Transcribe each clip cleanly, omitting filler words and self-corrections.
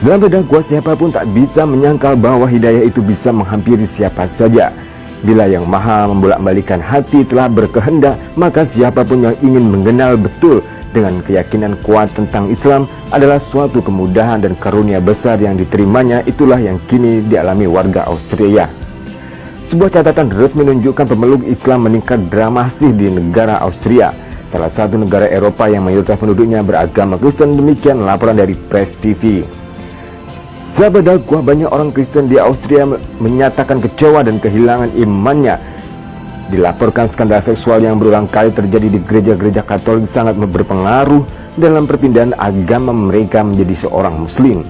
Sahabat dakwah, siapapun tak bisa menyangkal bahwa hidayah itu bisa menghampiri siapa saja. Bila Yang Maha membolak-balikan hati telah berkehendak, maka siapapun yang ingin mengenal betul dengan keyakinan kuat tentang Islam adalah suatu kemudahan dan karunia besar yang diterimanya. Itulah yang kini dialami warga Austria. Sebuah catatan resmi menunjukkan pemeluk Islam meningkat dramatis di negara Austria, salah satu negara Eropa yang mayoritas penduduknya beragama Kristen. Demikian laporan dari Press TV. Sahabat dakwah, banyak orang Kristen di Austria menyatakan kecewa dan kehilangan imannya. Dilaporkan skandal seksual yang berulang kali terjadi di gereja-gereja Katolik sangat berpengaruh dalam perpindahan agama mereka menjadi seorang Muslim.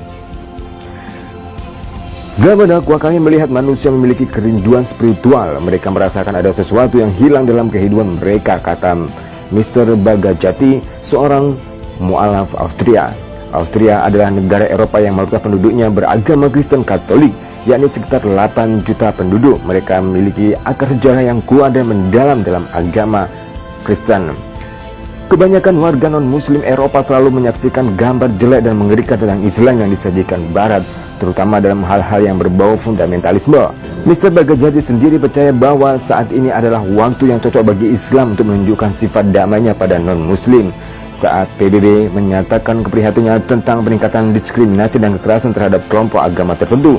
Sahabat dakwah, kami melihat manusia memiliki kerinduan spiritual. Mereka merasakan ada sesuatu yang hilang dalam kehidupan mereka, kata Mr. Bagajati, seorang mu'alaf Austria. Austria adalah negara Eropa yang mayoritas penduduknya beragama Kristen Katolik, yakni sekitar 8 juta penduduk. Mereka memiliki akar sejarah yang kuat dan mendalam dalam agama Kristen. Kebanyakan warga non-Muslim Eropa selalu menyaksikan gambar jelek dan mengerikan tentang Islam yang disajikan Barat, terutama dalam hal-hal yang berbau fundamentalisme. Mr. Bagajati sendiri percaya bahwa saat ini adalah waktu yang cocok bagi Islam untuk menunjukkan sifat damainya pada non-Muslim. Saat PBB menyatakan keprihatinannya tentang peningkatan diskriminasi dan kekerasan terhadap kelompok agama tertentu,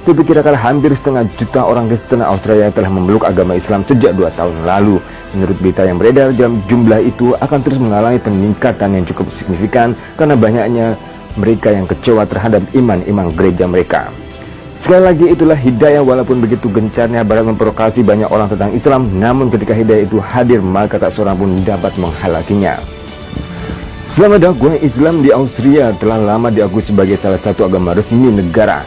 diperkirakan hampir setengah juta orang Kristen Australia telah memeluk agama Islam sejak 2 tahun lalu. Menurut berita yang beredar, jumlah itu akan terus mengalami peningkatan yang cukup signifikan karena banyaknya mereka yang kecewa terhadap iman gereja mereka. Sekali lagi, itulah hidayah. Walaupun begitu gencarnya Barat memprovokasi banyak orang tentang Islam, namun ketika hidayah itu hadir, maka tak seorang pun dapat menghalakinya. Sahabat dakwah, Islam di Austria telah lama diakui sebagai salah satu agama resmi negara.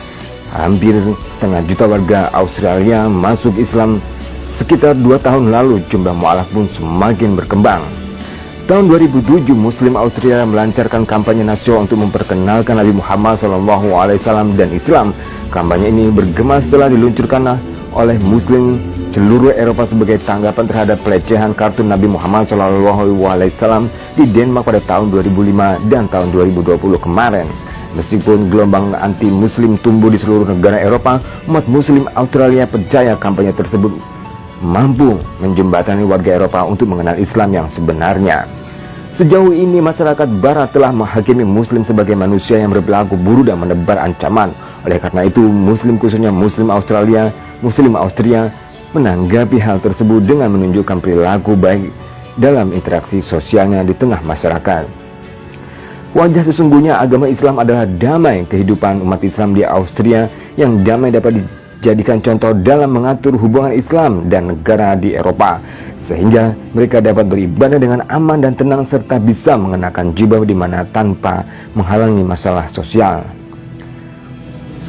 Hampir setengah juta warga Australia masuk Islam sekitar 2 tahun lalu. Jumlah mu'alaf pun semakin berkembang. Tahun 2007, Muslim Austria melancarkan kampanye nasional untuk memperkenalkan Nabi Muhammad SAW dan Islam. Kampanye ini bergema setelah diluncurkan oleh Muslim seluruh Eropa sebagai tanggapan terhadap pelecehan kartun Nabi Muhammad SAW di Denmark pada tahun 2005 dan tahun 2020 kemarin. Meskipun gelombang anti-Muslim tumbuh di seluruh negara Eropa, umat Muslim Australia percaya kampanye tersebut mampu menjembatani warga Eropa untuk mengenal Islam yang sebenarnya. Sejauh ini masyarakat Barat telah menghakimi Muslim sebagai manusia yang berperilaku buruk dan menebar ancaman. Oleh karena itu, Muslim, khususnya Muslim Austria, menanggapi hal tersebut dengan menunjukkan perilaku baik dalam interaksi sosialnya di tengah masyarakat. Wajah sesungguhnya agama Islam adalah damai. Kehidupan umat Islam di Austria yang damai dapat dijadikan contoh dalam mengatur hubungan Islam dan negara di Eropa, sehingga mereka dapat beribadah dengan aman dan tenang serta bisa mengenakan jubah di mana tanpa menghalangi masalah sosial.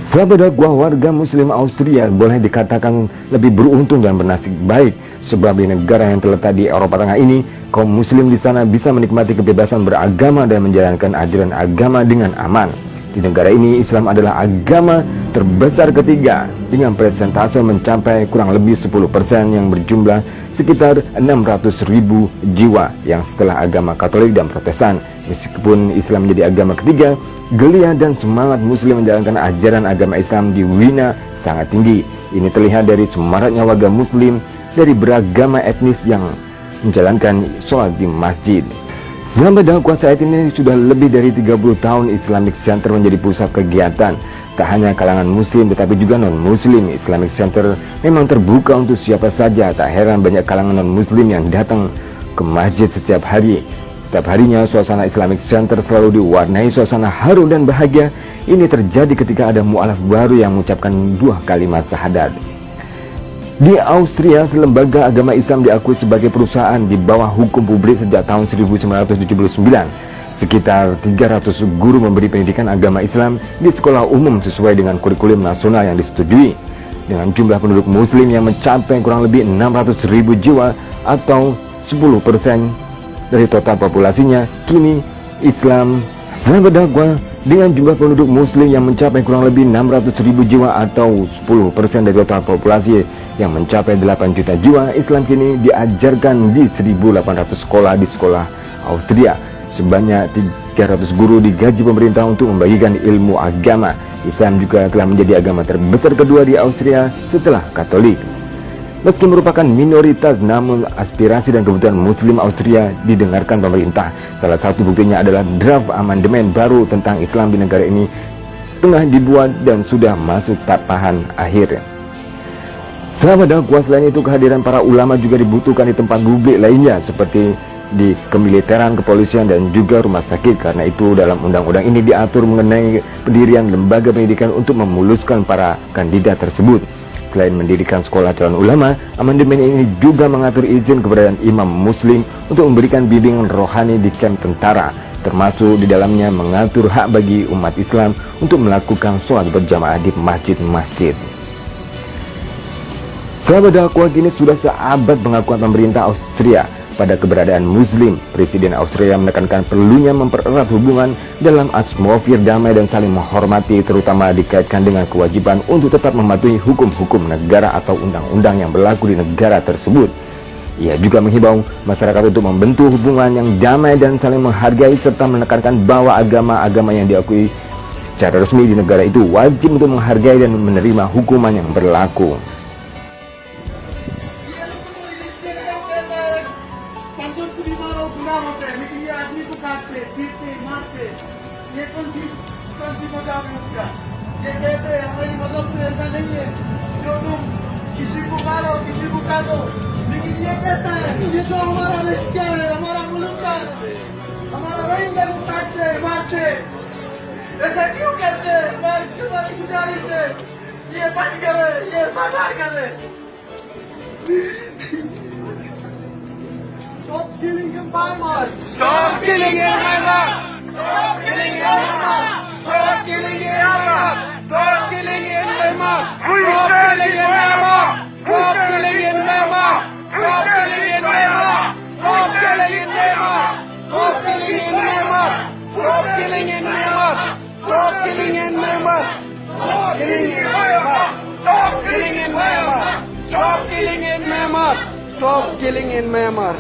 Sahabat dakwah, warga Muslim Austria boleh dikatakan lebih beruntung dan bernasib baik, sebab di negara yang terletak di Eropa Tengah ini, kaum Muslim di sana bisa menikmati kebebasan beragama dan menjalankan ajaran agama dengan aman. Di negara ini, Islam adalah agama terbesar ketiga dengan persentase mencapai kurang lebih 10% yang berjumlah sekitar 600.000 jiwa yang setelah agama Katolik dan Protestan. Meskipun Islam menjadi agama ketiga, geliat dan semangat Muslim menjalankan ajaran agama Islam di Wina sangat tinggi. Ini terlihat dari semaraknya warga Muslim dari beragama etnis yang menjalankan sholat di masjid. Sahabat dakwah, saat ini sudah lebih dari 30 tahun Islamic Center menjadi pusat kegiatan. Tak hanya kalangan Muslim tetapi juga non-Muslim. Islamic Center memang terbuka untuk siapa saja. Tak heran banyak kalangan non-Muslim yang datang ke masjid setiap hari. Setiap harinya suasana Islamic Center selalu diwarnai suasana haru dan bahagia. Ini terjadi ketika ada mu'alaf baru yang mengucapkan 2 kalimat syahadat. Di Austria, lembaga agama Islam diakui sebagai perusahaan di bawah hukum publik sejak tahun 1979. Sekitar 300 guru memberi pendidikan agama Islam di sekolah umum sesuai dengan kurikulum nasional yang disetujui. Dengan jumlah penduduk Muslim yang mencapai kurang lebih 600.000 jiwa atau 10% dari total populasinya, kini Islam, sahabat dakwah, dengan jumlah penduduk Muslim yang mencapai kurang lebih 600.000 jiwa atau 10% dari total populasi yang mencapai 8 juta jiwa, Islam kini diajarkan di 1.800 sekolah di sekolah Austria. Sebanyak 300 guru digaji pemerintah untuk membagikan ilmu agama. Islam juga telah menjadi agama terbesar kedua di Austria setelah Katolik. Meski merupakan minoritas, namun aspirasi dan kebutuhan Muslim Austria didengarkan pemerintah. Salah satu buktinya adalah draft amandemen baru tentang Islam di negara ini tengah dibuat dan sudah masuk tahapan akhir. Sahabat dakwah, selain itu kehadiran para ulama juga dibutuhkan di tempat publik lainnya seperti di kemiliteran, kepolisian, dan juga rumah sakit. Karena itu dalam undang-undang ini diatur mengenai pendirian lembaga pendidikan untuk memuluskan para kandidat tersebut. Selain mendirikan sekolah calon ulama, amandemen ini juga mengatur izin keberadaan imam muslim untuk memberikan bimbingan rohani di kamp tentara, termasuk di dalamnya mengatur hak bagi umat Islam untuk melakukan sholat berjamaah di masjid-masjid. Sahabat dakwah, kini sudah seabad pengakuan pemerintah Austria pada keberadaan Muslim. Presiden Austria menekankan perlunya mempererat hubungan dalam atmosfer damai dan saling menghormati, terutama dikaitkan dengan kewajiban untuk tetap mematuhi hukum-hukum negara atau undang-undang yang berlaku di negara tersebut. Ia juga menghimbau masyarakat untuk membentuk hubungan yang damai dan saling menghargai, serta menekankan bahwa agama-agama yang diakui secara resmi di negara itu wajib untuk menghargai dan menerima hukuman yang berlaku. ये कौन सी मजाक है उसका? ये कहते हैं हमारी मजहब में ऐसा नहीं है जो तुम किसी को मारो किसी को काटो, लेकिन ये कहता है ये जो हमारा रिश्ता है, हमारा मुल्क का, हमारा रोहिंग्या को काटते हैं, मारते हैं। ऐसा क्यों कहते हैं? हमारी गुजारिश है ये बंद करे, ये सजा करे। Stop killing in Myanmar! Stop killing in Myanmar! Stop killing in Myanmar! Stop killing in Myanmar! Stop killing in Myanmar! Stop killing in Myanmar! Stop killing in Myanmar! Stop killing in Myanmar! Stop killing in Myanmar! Stop killing in Myanmar! Stop killing in Myanmar! Stop killing in Myanmar! Stop killing in Myanmar! Stop killing in Myanmar! Stop killing in Myanmar! Stop killing in Myanmar!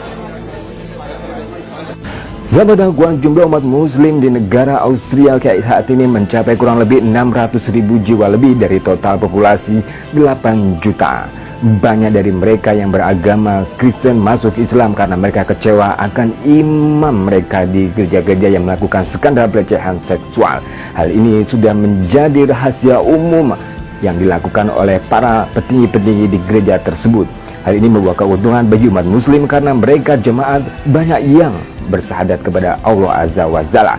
Sahabat dakwah, jumlah umat muslim di negara Austria saat ini mencapai kurang lebih 600.000 jiwa, lebih dari total populasi 8 juta. Banyak dari mereka yang beragama Kristen masuk Islam karena mereka kecewa akan imam mereka di gereja-gereja yang melakukan skandal pelecehan seksual. Hal ini sudah menjadi rahasia umum yang dilakukan oleh para petinggi-petinggi di gereja tersebut. Hal ini membawa keuntungan bagi umat muslim karena mereka jemaat banyak yang bersahadat kepada Allah Azza wa Jalla.